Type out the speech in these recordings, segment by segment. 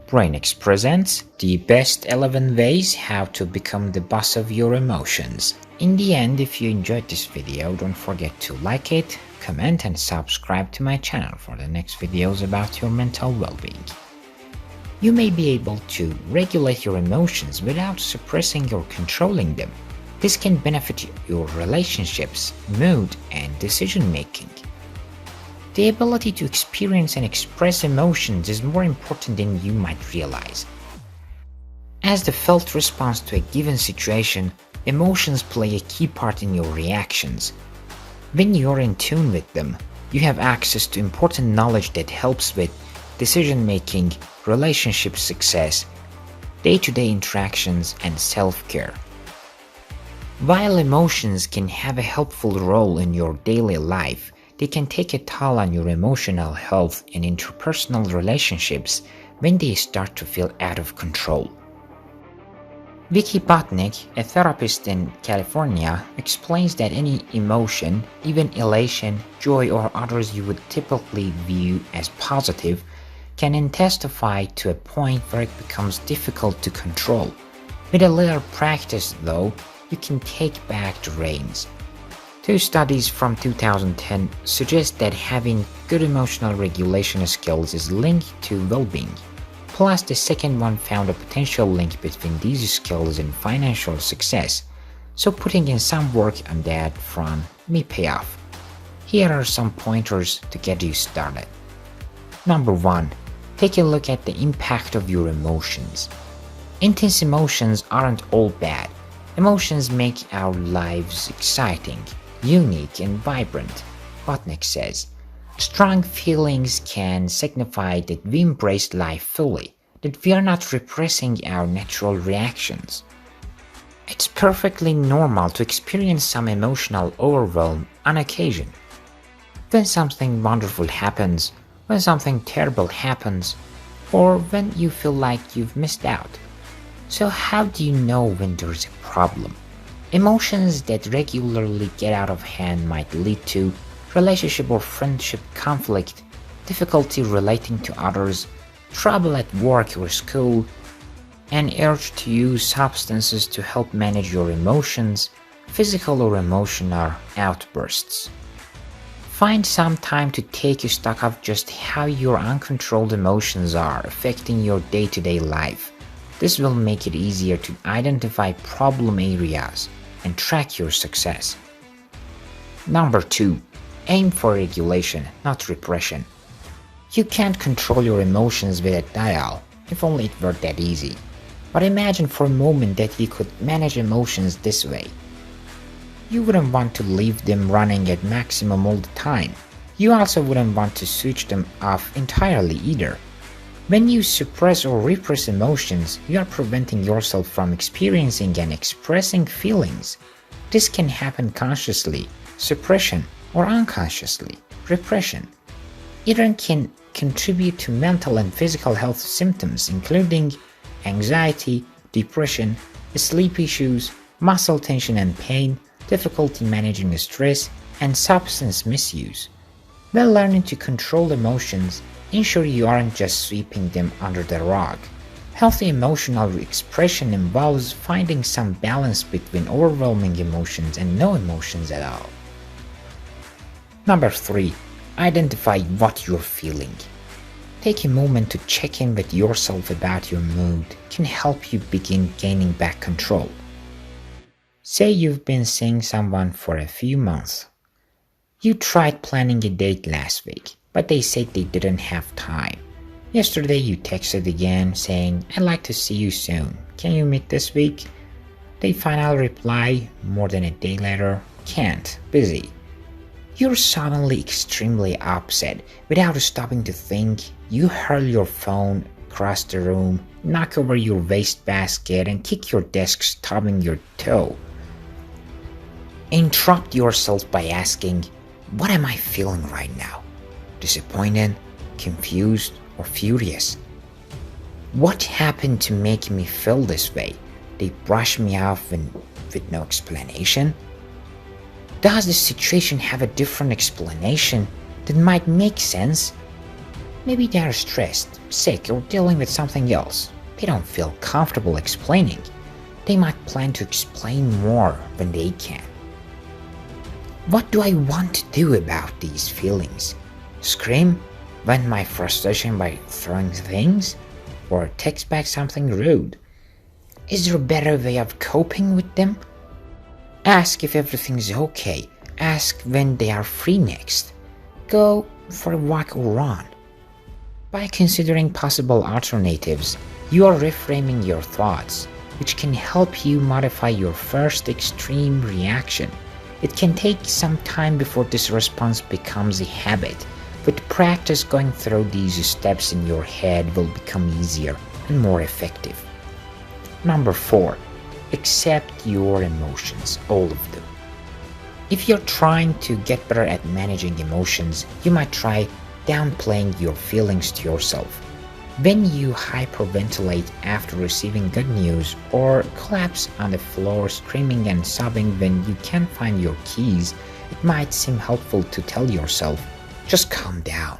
Brainix presents the best 11 ways how to become the boss of your emotions. In the end, if you enjoyed this video, don't forget to like it, comment and subscribe to my channel for the next videos about your mental well-being. You may be able to regulate your emotions without suppressing or controlling them. This can benefit your relationships, mood, and decision-making. The ability to experience and express emotions is more important than you might realize. As the felt response to a given situation, emotions play a key part in your reactions. When you're in tune with them, you have access to important knowledge that helps with decision-making, relationship success, day-to-day interactions, and self-care. While emotions can have a helpful role in your daily life, they can take a toll on your emotional health and interpersonal relationships when they start to feel out of control. Vicky Botnick, a therapist in California, explains that any emotion, even elation, joy, or others you would typically view as positive, can intensify to a point where it becomes difficult to control. With a little practice, though, you can take back the reins. Two studies from 2010 suggest that having good emotional regulation skills is linked to well-being. Plus, the second one found a potential link between these skills and financial success, so putting in some work on that front may pay off. Here are some pointers to get you started. Number 1. Take a look at the impact of your emotions. Intense emotions aren't all bad. Emotions make our lives exciting, unique, and vibrant, Botnick says. Strong feelings can signify that we embrace life fully, that we are not repressing our natural reactions. It's perfectly normal to experience some emotional overwhelm on occasion. When something wonderful happens, when something terrible happens, or when you feel like you've missed out. So how do you know when there's a problem? Emotions that regularly get out of hand might lead to relationship or friendship conflict, difficulty relating to others, trouble at work or school, an urge to use substances to help manage your emotions, physical or emotional outbursts. Find some time to take stock of just how your uncontrolled emotions are affecting your day-to-day life. This will make it easier to identify problem areas and track your success. Number 2. Aim for regulation, not repression. You can't control your emotions with a dial, if only it were that easy. But imagine for a moment that you could manage emotions this way. You wouldn't want to leave them running at maximum all the time. You also wouldn't want to switch them off entirely either. When you suppress or repress emotions, you are preventing yourself from experiencing and expressing feelings. This can happen consciously, suppression, or unconsciously, repression. Either can contribute to mental and physical health symptoms including anxiety, depression, sleep issues, muscle tension and pain, difficulty managing stress, and substance misuse. While learning to control emotions, ensure you aren't just sweeping them under the rug. Healthy emotional expression involves finding some balance between overwhelming emotions and no emotions at all. Number 3. Identify what you're feeling. Take a moment to check in with yourself about your mood can help you begin gaining back control. Say you've been seeing someone for a few months. You tried planning a date last week, but they said they didn't have time. Yesterday you texted again saying, "I'd like to see you soon. Can you meet this week?" They finally reply more than a day later, "Can't, busy." You're suddenly extremely upset. Without stopping to think, you hurl your phone across the room, knock over your wastebasket, and kick your desk, stubbing your toe. Interrupt yourself by asking, "What am I feeling right now? Disappointed, confused, or furious? What happened to make me feel this way? They brush me off with no explanation? Does the situation have a different explanation that might make sense? Maybe they are stressed, sick, or dealing with something else. They don't feel comfortable explaining. They might plan to explain more when they can. What do I want to do about these feelings? Scream? Vent my frustration by throwing things? Or text back something rude? Is there a better way of coping with them? Ask if everything's okay. Ask when they are free next. Go for a walk or run. By considering possible alternatives, you are reframing your thoughts, which can help you modify your first extreme reaction. It can take some time before this response becomes a habit, but practice going through these steps in your head will become easier and more effective. Number 4. Accept your emotions, all of them. If you're trying to get better at managing emotions, you might try downplaying your feelings to yourself. When you hyperventilate after receiving good news or collapse on the floor screaming and sobbing when you can't find your keys, it might seem helpful to tell yourself, just calm down,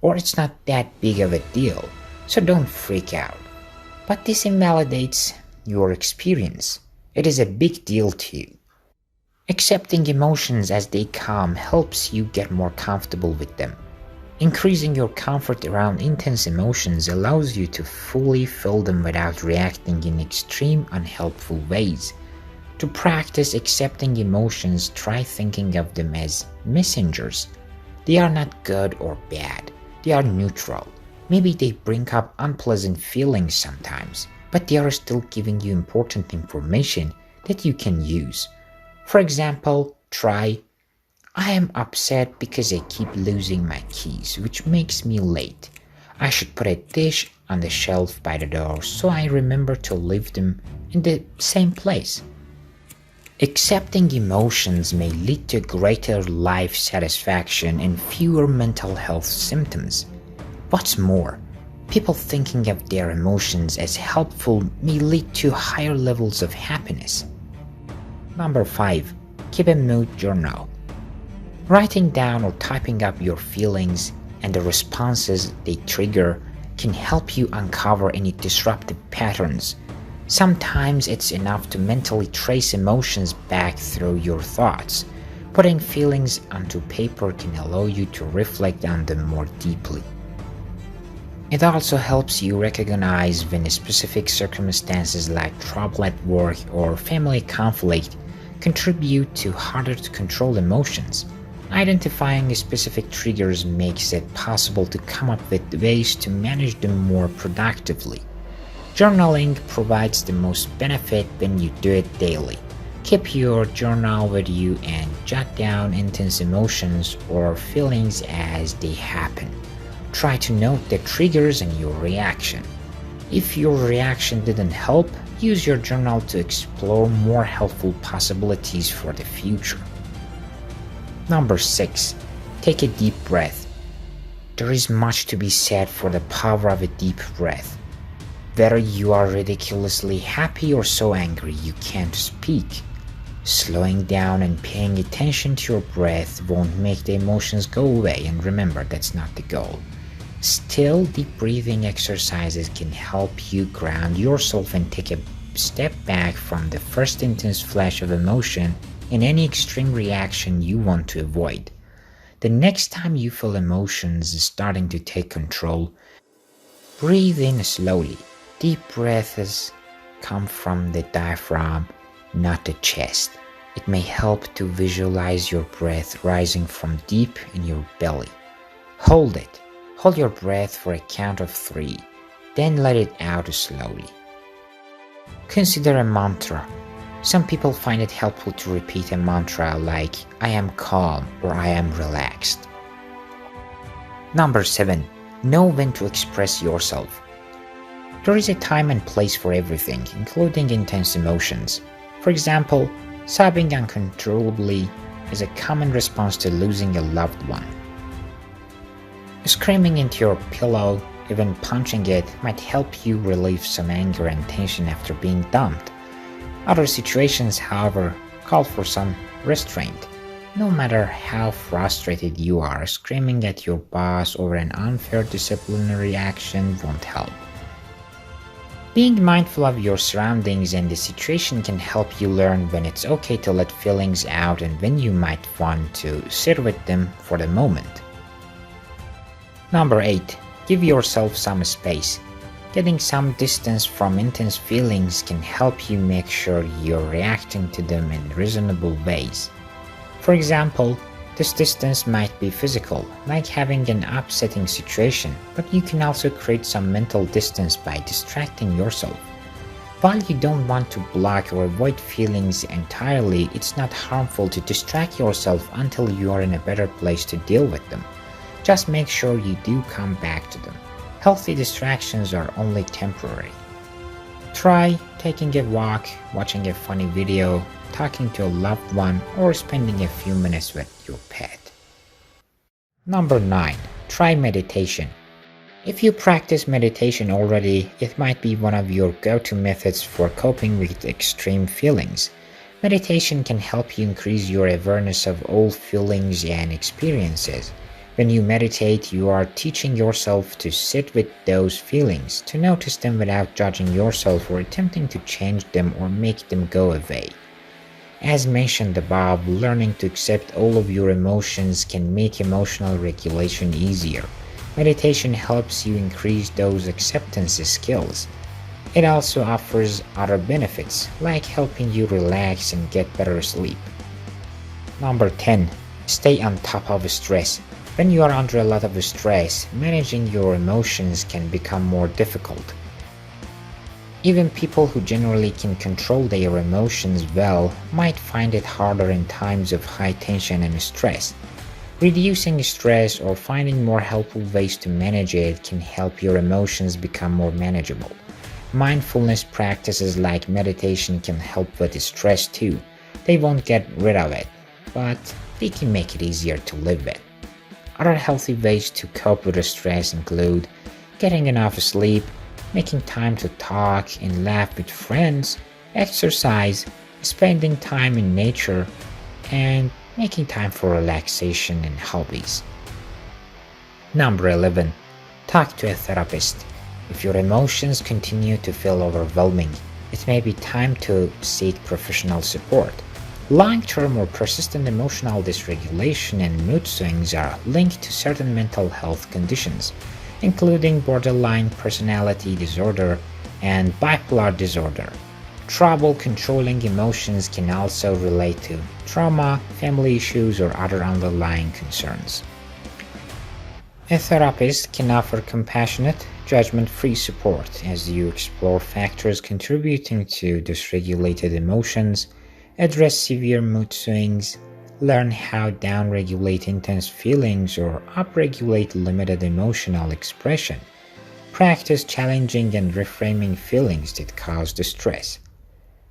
or it's not that big of a deal, so don't freak out. But this invalidates your experience. It is a big deal to you. Accepting emotions as they come helps you get more comfortable with them. Increasing your comfort around intense emotions allows you to fully feel them without reacting in extreme unhelpful ways. To practice accepting emotions, try thinking of them as messengers. They are not good or bad, they are neutral. Maybe they bring up unpleasant feelings sometimes, but they are still giving you important information that you can use. For example, try, I am upset because I keep losing my keys, which makes me late. I should put a dish on the shelf by the door so I remember to leave them in the same place. Accepting emotions may lead to greater life satisfaction and fewer mental health symptoms. What's more, people thinking of their emotions as helpful may lead to higher levels of happiness. Number 5. Keep a mood journal. Writing down or typing up your feelings and the responses they trigger can help you uncover any disruptive patterns. Sometimes it's enough to mentally trace emotions back through your thoughts. Putting feelings onto paper can allow you to reflect on them more deeply. It also helps you recognize when specific circumstances like trouble at work or family conflict contribute to harder to control emotions. Identifying specific triggers makes it possible to come up with ways to manage them more productively. Journaling provides the most benefit when you do it daily. Keep your journal with you and jot down intense emotions or feelings as they happen. Try to note the triggers and your reaction. If your reaction didn't help, use your journal to explore more helpful possibilities for the future. Number 6. Take a deep breath. There is much to be said for the power of a deep breath. Whether you are ridiculously happy or so angry you can't speak, slowing down and paying attention to your breath won't make the emotions go away, and remember, that's not the goal. Still, deep breathing exercises can help you ground yourself and take a step back from the first intense flash of emotion in any extreme reaction you want to avoid. The next time you feel emotions starting to take control, breathe in slowly. Deep breaths come from the diaphragm, not the chest. It may help to visualize your breath rising from deep in your belly. Hold it. Hold your breath for a count of 3, then let it out slowly. Consider a mantra. Some people find it helpful to repeat a mantra like, I am calm or I am relaxed. Number 7. Know when to express yourself. There is a time and place for everything, including intense emotions. For example, sobbing uncontrollably is a common response to losing a loved one. Screaming into your pillow, even punching it, might help you relieve some anger and tension after being dumped. Other situations, however, call for some restraint. No matter how frustrated you are, screaming at your boss over an unfair disciplinary action won't help. Being mindful of your surroundings and the situation can help you learn when it's okay to let feelings out and when you might want to sit with them for the moment. Number 8. Give yourself some space. Getting some distance from intense feelings can help you make sure you're reacting to them in reasonable ways. For example, this distance might be physical, like having an upsetting situation, but you can also create some mental distance by distracting yourself. While you don't want to block or avoid feelings entirely, it's not harmful to distract yourself until you are in a better place to deal with them. Just make sure you do come back to them. Healthy distractions are only temporary. Try taking a walk, watching a funny video, talking to a loved one, or spending a few minutes with your pet. Number 9. Try meditation. If you practice meditation already, it might be one of your go-to methods for coping with extreme feelings. Meditation can help you increase your awareness of all feelings and experiences. When you meditate, you are teaching yourself to sit with those feelings, to notice them without judging yourself or attempting to change them or make them go away. As mentioned above, learning to accept all of your emotions can make emotional regulation easier. Meditation helps you increase those acceptance skills. It also offers other benefits, like helping you relax and get better sleep. Number 10. Stay on top of stress. When you are under a lot of stress, managing your emotions can become more difficult. Even people who generally can control their emotions well might find it harder in times of high tension and stress. Reducing stress or finding more helpful ways to manage it can help your emotions become more manageable. Mindfulness practices like meditation can help with stress too. They won't get rid of it, but they can make it easier to live with. Other healthy ways to cope with stress include getting enough sleep, making time to talk and laugh with friends, exercise, spending time in nature, and making time for relaxation and hobbies. Number 11. Talk to a therapist. If your emotions continue to feel overwhelming, it may be time to seek professional support. Long-term or persistent emotional dysregulation and mood swings are linked to certain mental health conditions, including borderline personality disorder and bipolar disorder. Trouble controlling emotions can also relate to trauma, family issues, or other underlying concerns. A therapist can offer compassionate, judgment-free support as you explore factors contributing to dysregulated emotions, address severe mood swings, learn how to downregulate intense feelings or upregulate limited emotional expression, practice challenging and reframing feelings that cause distress.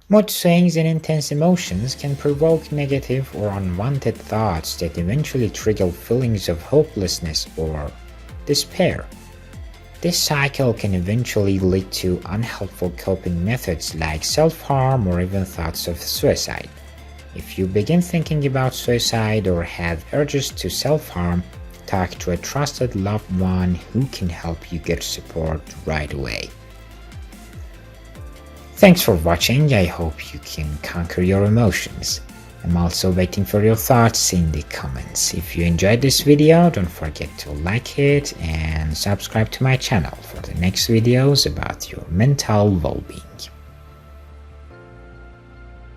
Mood swings and intense emotions can provoke negative or unwanted thoughts that eventually trigger feelings of hopelessness or despair. This cycle can eventually lead to unhelpful coping methods like self-harm or even thoughts of suicide. If you begin thinking about suicide or have urges to self-harm, talk to a trusted loved one who can help you get support right away. Thanks for watching. I hope you can conquer your emotions. I'm also waiting for your thoughts in the comments. If you enjoyed this video, don't forget to like it and subscribe to my channel for the next videos about your mental well-being.